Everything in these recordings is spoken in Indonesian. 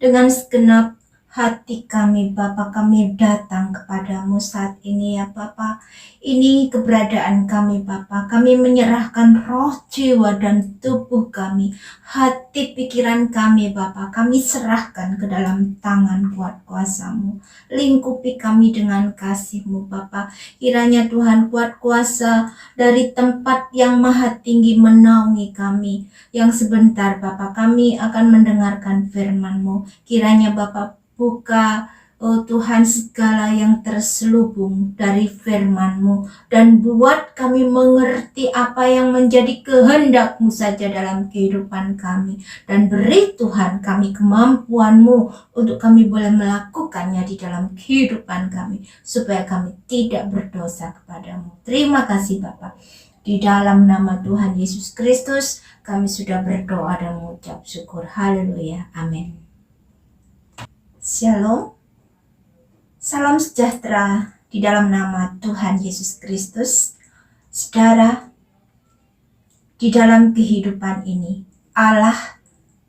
Dengan segenap hati kami Bapa, kami datang kepadamu saat ini ya Bapa. Ini keberadaan kami Bapa. Kami menyerahkan roh, jiwa, dan tubuh kami, hati pikiran kami Bapa. Kami serahkan ke dalam tangan kuat kuasa-Mu. Lingkupi kami dengan kasih-Mu Bapa. Kiranya Tuhan kuat kuasa dari tempat yang maha tinggi menaungi kami. Yang sebentar Bapa kami akan mendengarkan firman-Mu. Kiranya Bapa buka, oh Tuhan, segala yang terselubung dari firman-Mu dan buat kami mengerti apa yang menjadi kehendak-Mu saja dalam kehidupan kami. Dan beri Tuhan kami kemampuan-Mu untuk kami boleh melakukannya di dalam kehidupan kami, supaya kami tidak berdosa kepadamu. Terima kasih Bapa. Di dalam nama Tuhan Yesus Kristus kami sudah berdoa dan mengucap syukur. Haleluya. Amin. Shalom. Salam sejahtera di dalam nama Tuhan Yesus Kristus. Saudara, di dalam kehidupan ini Allah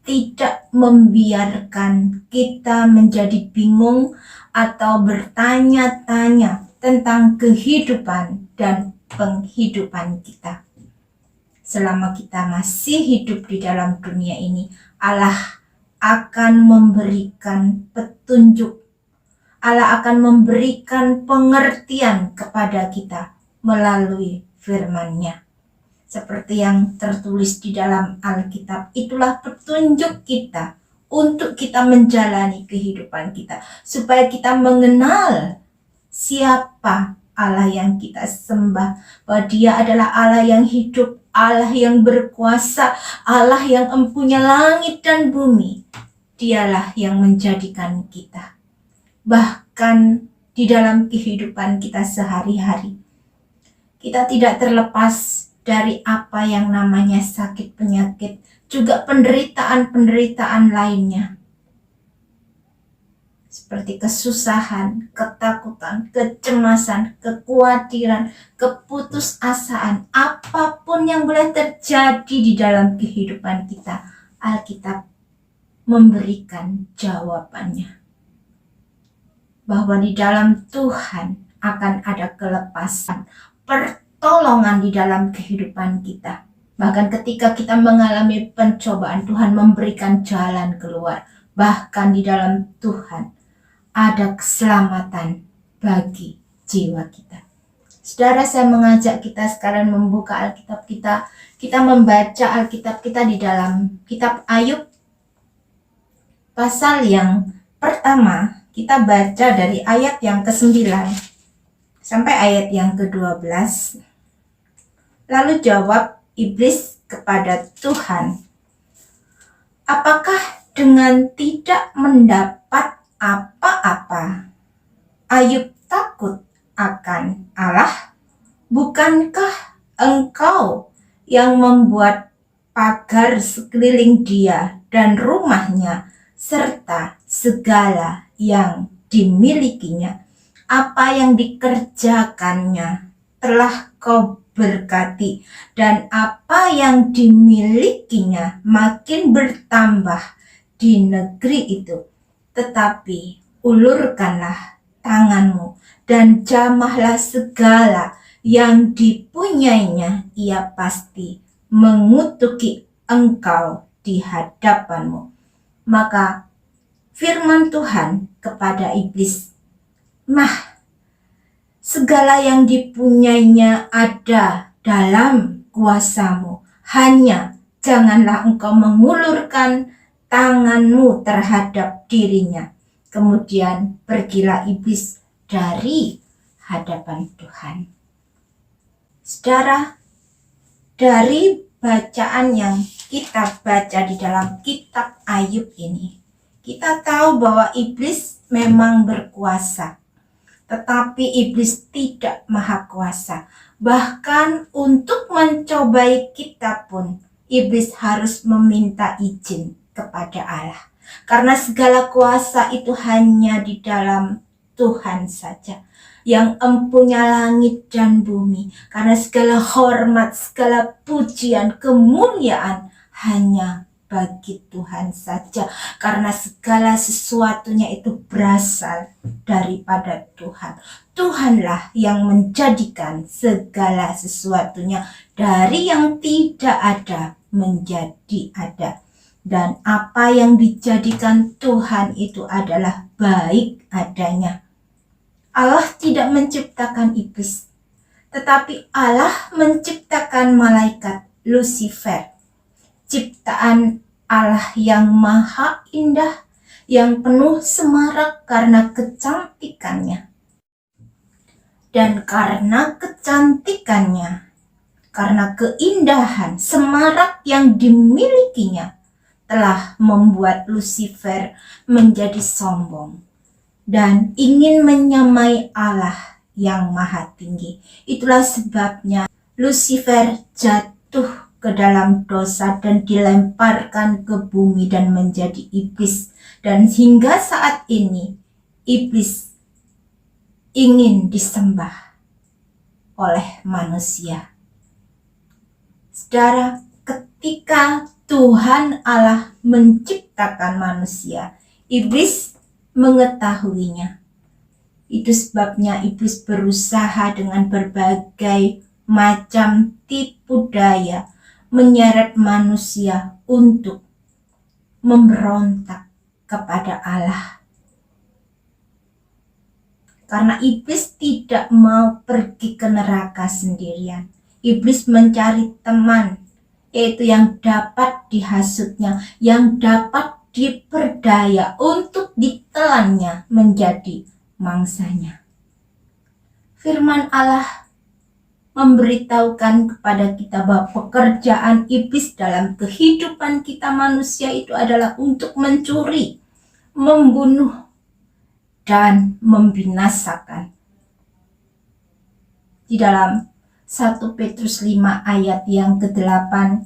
tidak membiarkan kita menjadi bingung atau bertanya-tanya tentang kehidupan dan penghidupan kita. Selama kita masih hidup di dalam dunia ini, Allah akan memberikan petunjuk. Allah akan memberikan pengertian kepada kita melalui firman-Nya. Seperti yang tertulis di dalam Alkitab, itulah petunjuk kita untuk kita menjalani kehidupan kita, supaya kita mengenal siapa Allah yang kita sembah, bahwa Dia adalah Allah yang hidup, Allah yang berkuasa, Allah yang empunya langit dan bumi. Dialah yang menjadikan kita. Bahkan di dalam kehidupan kita sehari-hari, kita tidak terlepas dari apa yang namanya sakit penyakit, juga penderitaan-penderitaan lainnya. Seperti kesusahan, ketakutan, kecemasan, kekhawatiran, keputusasaan, apapun yang boleh terjadi di dalam kehidupan kita, Alkitab memberikan jawabannya. Bahwa di dalam Tuhan akan ada kelepasan, pertolongan di dalam kehidupan kita. Bahkan ketika kita mengalami pencobaan, Tuhan memberikan jalan keluar. Bahkan di dalam Tuhan ada keselamatan bagi jiwa kita. Saudara, saya mengajak kita sekarang membuka Alkitab kita. Kita membaca Alkitab kita di dalam kitab Ayub. Pasal yang pertama, kita baca dari ayat yang ke-9 sampai ayat yang ke-12. Lalu jawab iblis kepada Tuhan, "Apakah dengan tidak mendapat apa-apa, Ayub takut akan Allah? Bukankah engkau yang membuat pagar sekeliling dia dan rumahnya, serta segala yang dimilikinya? Apa yang dikerjakannya telah kau berkati, dan apa yang dimilikinya makin bertambah di negeri itu. Tetapi ulurkanlah tanganmu dan jamahlah segala yang dipunyainya, ia pasti mengutuki engkau di hadapanmu." Maka firman Tuhan kepada iblis, segala yang dipunyainya ada dalam kuasamu, hanya janganlah engkau mengulurkan tanganmu terhadap dirinya. Kemudian pergilah iblis dari hadapan Tuhan. Saudara, dari bacaan yang kita baca di dalam kitab Ayub ini, kita tahu bahwa iblis memang berkuasa, tetapi iblis tidak maha kuasa. Bahkan untuk mencobai kita pun, iblis harus meminta izin kepada Allah. Karena segala kuasa itu hanya di dalam Tuhan saja, yang empunya langit dan bumi. Karena segala hormat, segala pujian, kemuliaan hanya bagi Tuhan saja, karena segala sesuatunya itu berasal daripada Tuhan. Tuhanlah yang menjadikan segala sesuatunya dari yang tidak ada menjadi ada. Dan apa yang dijadikan Tuhan itu adalah baik adanya. Allah tidak menciptakan iblis, tetapi Allah menciptakan malaikat Lucifer, ciptaan Allah yang maha indah, yang penuh semarak karena kecantikannya. Dan karena kecantikannya, karena keindahan semarak yang dimilikinya, telah membuat Lucifer menjadi sombong dan ingin menyamai Allah yang maha tinggi. Itulah sebabnya Lucifer jatuh ke dalam dosa dan dilemparkan ke bumi dan menjadi iblis. Dan hingga saat ini iblis ingin disembah oleh manusia. Saudara, ketika Tuhan Allah menciptakan manusia, iblis mengetahuinya. Itu sebabnya iblis berusaha dengan berbagai macam tipu daya menyeret manusia untuk memberontak kepada Allah. Karena iblis tidak mau pergi ke neraka sendirian. Iblis mencari teman, yaitu yang dapat dihasutnya, yang dapat diperdaya untuk ditelannya menjadi mangsanya. Firman Allah memberitahukan kepada kita bahwa pekerjaan iblis dalam kehidupan kita manusia itu adalah untuk mencuri, membunuh, dan membinasakan. Di dalam 1 Petrus 5 ayat yang ke-8,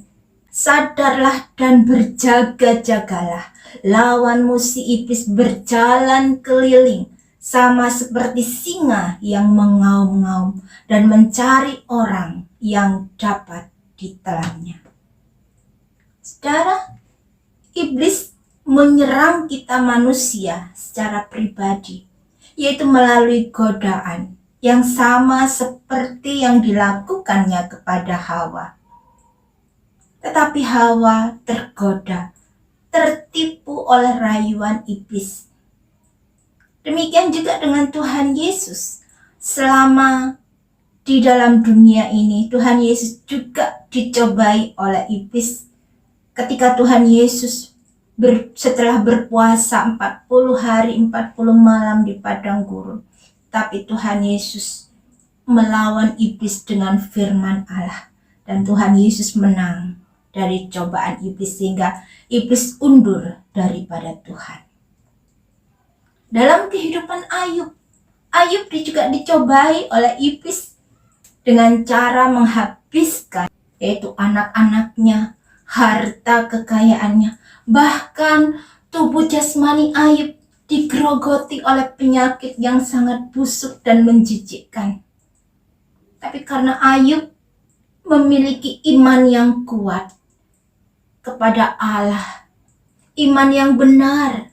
sadarlah dan berjaga-jagalah, lawanmu si iblis berjalan keliling sama seperti singa yang mengaum-ngaum dan mencari orang yang dapat ditelannya. Saudara, iblis menyerang kita manusia secara pribadi, yaitu melalui godaan yang sama seperti yang dilakukannya kepada Hawa. Tetapi Hawa tergoda, tertipu oleh rayuan iblis. Demikian juga dengan Tuhan Yesus. Selama di dalam dunia ini, Tuhan Yesus juga dicobai oleh iblis. Ketika Tuhan Yesus setelah berpuasa 40 hari 40 malam di padang gurun, tapi Tuhan Yesus melawan iblis dengan firman Allah, dan Tuhan Yesus menang dari cobaan iblis sehingga iblis undur daripada Tuhan. Dalam kehidupan Ayub juga dicobai oleh iblis dengan cara menghabiskan, yaitu anak-anaknya, harta kekayaannya, bahkan tubuh jasmani Ayub digerogoti oleh penyakit yang sangat busuk dan menjijikkan. Tapi karena Ayub memiliki iman yang kuat kepada Allah, iman yang benar,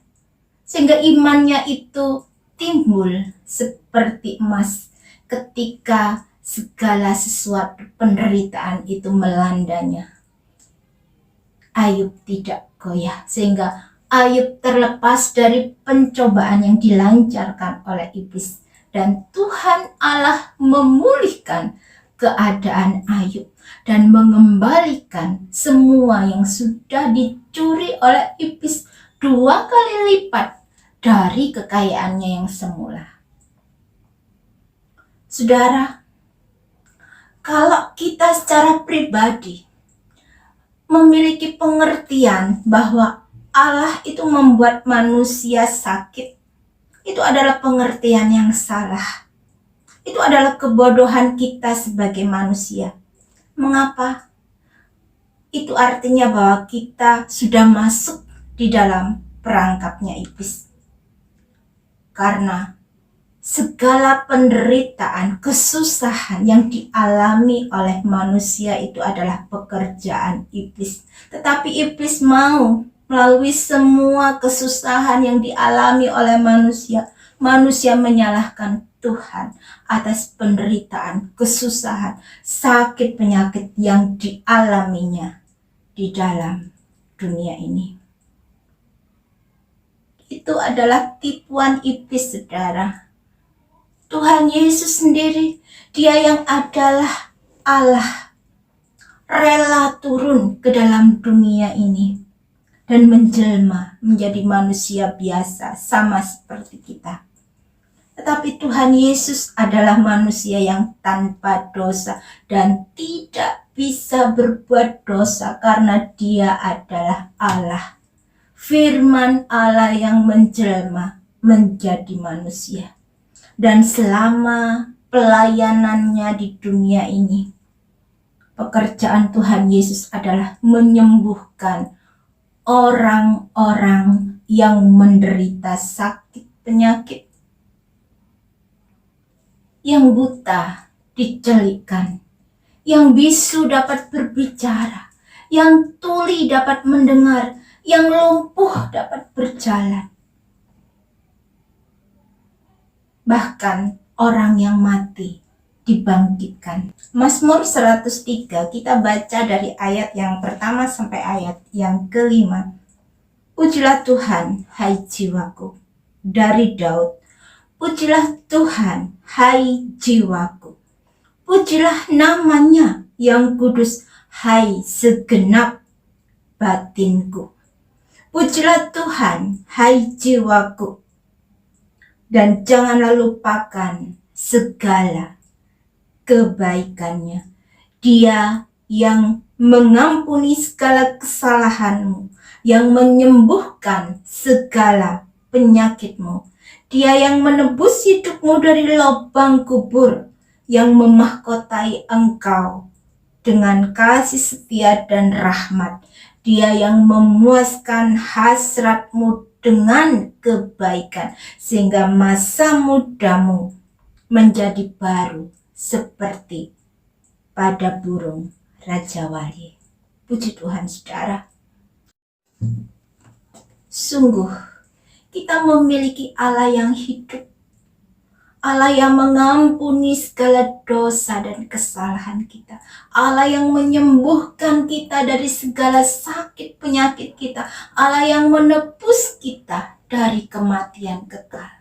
sehingga imannya itu timbul seperti emas ketika segala sesuatu penderitaan itu melandanya. Ayub tidak goyah, sehingga Ayub terlepas dari pencobaan yang dilancarkan oleh iblis, dan Tuhan Allah memulihkan keadaan Ayub dan mengembalikan semua yang sudah dicuri oleh iblis 2 kali lipat dari kekayaannya yang semula. Saudara, kalau kita secara pribadi memiliki pengertian bahwa Allah itu membuat manusia sakit, itu adalah pengertian yang salah. Itu adalah kebodohan kita sebagai manusia. Mengapa? Itu artinya bahwa kita sudah masuk di dalam perangkapnya iblis. Karena segala penderitaan, kesusahan yang dialami oleh manusia itu adalah pekerjaan iblis. Tetapi iblis mau melalui semua kesusahan yang dialami oleh manusia, manusia menyalahkan Tuhan atas penderitaan, kesusahan, sakit, penyakit yang dialaminya di dalam dunia ini. Itu adalah tipuan iblis, saudara. Tuhan Yesus sendiri, Dia yang adalah Allah, rela turun ke dalam dunia ini dan menjelma menjadi manusia biasa sama seperti kita. Tetapi Tuhan Yesus adalah manusia yang tanpa dosa dan tidak bisa berbuat dosa karena Dia adalah Allah. Firman Allah yang menjelma menjadi manusia. Dan selama pelayanannya di dunia ini, pekerjaan Tuhan Yesus adalah menyembuhkan orang-orang yang menderita sakit penyakit, yang buta dicelikkan, yang bisu dapat berbicara, yang tuli dapat mendengar, yang lumpuh dapat berjalan. Bahkan orang yang mati dibangkitkan. Mazmur 103 kita baca dari ayat yang pertama sampai ayat yang kelima. Pujilah Tuhan, hai jiwaku. Dari Daud. Pujilah Tuhan, hai jiwaku. Pujilah namanya yang kudus, hai segenap batinku. Pujilah Tuhan, hai jiwaku. Dan janganlah lupakan segala kebaikannya. Dia yang mengampuni segala kesalahanmu, yang menyembuhkan segala penyakitmu. Dia yang menebus hidupmu dari lubang kubur, yang memahkotai engkau dengan kasih setia dan rahmat. Dia yang memuaskan hasratmu dengan kebaikan, sehingga masa mudamu menjadi baru seperti pada burung rajawali. Puji Tuhan, saudara. Sungguh, kita memiliki Allah yang hidup, Allah yang mengampuni segala dosa dan kesalahan kita, Allah yang menyembuhkan kita dari segala sakit penyakit kita, Allah yang menebus kita dari kematian kekal.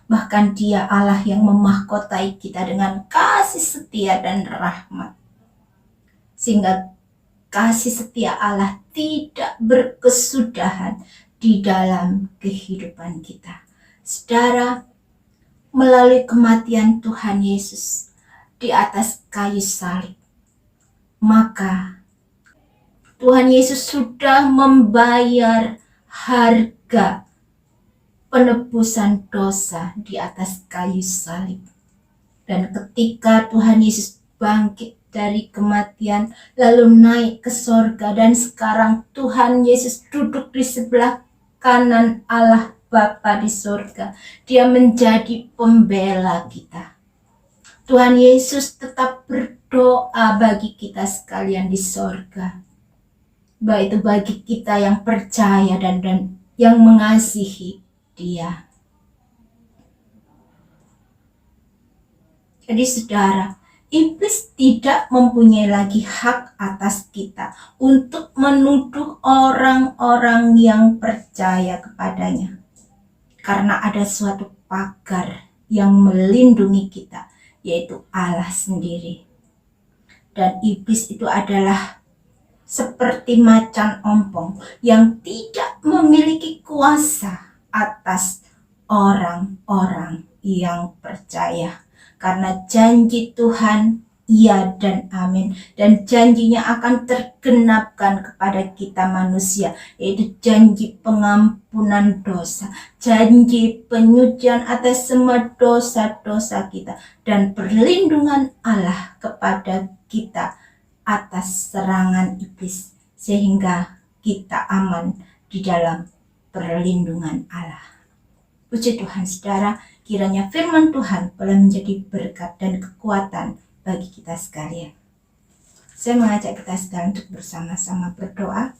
Bahkan Dia Allah yang memahkotai kita dengan kasih setia dan rahmat. Sehingga kasih setia Allah tidak berkesudahan di dalam kehidupan kita. Saudara, melalui kematian Tuhan Yesus di atas kayu salib, maka Tuhan Yesus sudah membayar harga penebusan dosa di atas kayu salib. Dan ketika Tuhan Yesus bangkit dari kematian, lalu naik ke sorga, dan sekarang Tuhan Yesus duduk di sebelah kanan Allah Bapa di sorga. Dia menjadi pembela kita. Tuhan Yesus tetap berdoa bagi kita sekalian di sorga. Baik itu bagi kita yang percaya dan yang mengasihi Dia. Jadi saudara, iblis tidak mempunyai lagi hak atas kita untuk menuduh orang-orang yang percaya kepadanya. Karena ada suatu pagar yang melindungi kita, yaitu Allah sendiri. Dan iblis itu adalah seperti macan ompong yang tidak memiliki kuasa atas orang-orang yang percaya. Karena janji Tuhan iya dan amin, dan janjinya akan tergenapkan kepada kita manusia, yaitu janji pengampunan dosa, janji penyucian atas semua dosa-dosa kita, dan perlindungan Allah kepada kita atas serangan iblis, sehingga kita aman di dalam perlindungan Allah. Puji Tuhan, saudara, Kiranya firman Tuhan boleh menjadi berkat dan kekuatan bagi kita sekalian. Saya mengajak kita sekalian untuk bersama-sama berdoa.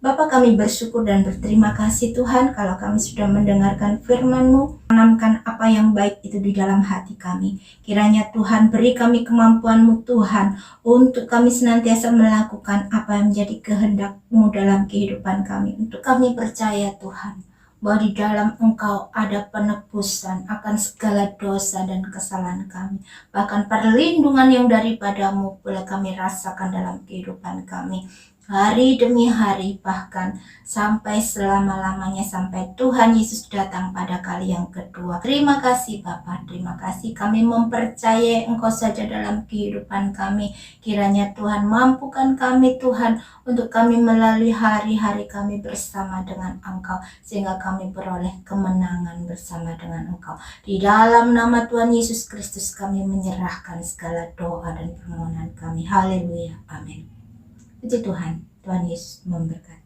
Bapa, kami bersyukur dan berterima kasih Tuhan kalau kami sudah mendengarkan firman-Mu, menanamkan apa yang baik itu di dalam hati kami. Kiranya Tuhan beri kami kemampuan-Mu Tuhan untuk kami senantiasa melakukan apa yang menjadi kehendak-Mu dalam kehidupan kami. Untuk kami percaya Tuhan bahwa di dalam Engkau ada penebusan akan segala dosa dan kesalahan kami. Bahkan perlindungan yang daripada-Mu boleh kami rasakan dalam kehidupan kami. Hari demi hari, bahkan sampai selama-lamanya, sampai Tuhan Yesus datang pada kali yang kedua. Terima kasih Bapa, terima kasih kami mempercayai Engkau saja dalam kehidupan kami. Kiranya Tuhan mampukan kami Tuhan untuk kami melalui hari-hari kami bersama dengan Engkau, sehingga kami beroleh kemenangan bersama dengan Engkau. Di dalam nama Tuhan Yesus Kristus kami menyerahkan segala doa dan permohonan kami. Haleluya, amin. Puji Tuhan, Tuhan Yesus memberkati.